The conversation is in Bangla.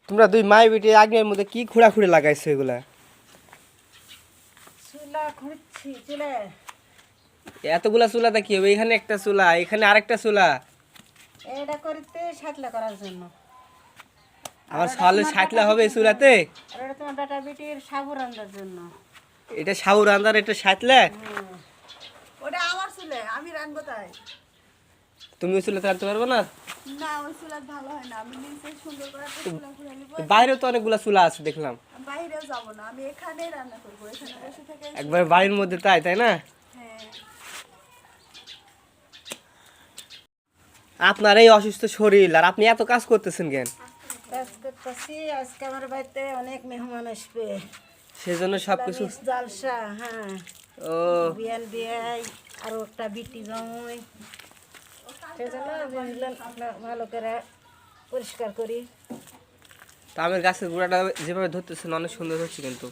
তোমরা দুই মাই বেটি আগের মধ্যে কি খুঁড়াখুড়ি লাগাইছো এগুলা? চুলা খুঁড়ছি চুলে। এতগুলা চুলাটা কি হবে? এখানে একটা চুলা, এখানে আরেকটা চুলা। এটা করতে সাতলা করার জন্য। আমার সালে সাতলা হবে এই চুলাতে? আর এটা তোমার বেটা বেটির সাবু রান্নার জন্য। এটা সাউ রান্দার, এটা সাতলা? ওটা আমার চুলে, আমি রানবো তাই। তুমি ওই চুলাতে রাখতে পারবে না? না ওই চুলা ভালো হয় না, আমি নিচে সুন্দর করে একটা চুলা খুঁড়ে নিবো। বাইরেও তো অনেকগুলা চুলা আছে দেখলাম। বাইরেও যাবো না, আমি এখানেই রান্না করবো, এখানে বসে থেকে। একবার বাড়ির মধ্যে তাই না? হ্যাঁ। আপনার এই অসুস্থ শরীর আর আপনি এত কাজ করতেছেন কেন? কাজ করতেছি, আজকে আমার বাড়িতে অনেক মেহমান আসবে। সেজন্য সবকিছু। জালসা, হ্যাঁ। ও বিয়ান বিয়াই আর একটা বিটি জমই, সেজন্য আমি ভাবলাম আপনার ভালো করে পরিষ্কার করি। তা আমের গাছের গোড়াটা যেভাবে ধরতেছেন অনেক সুন্দর হচ্ছে কিন্তু।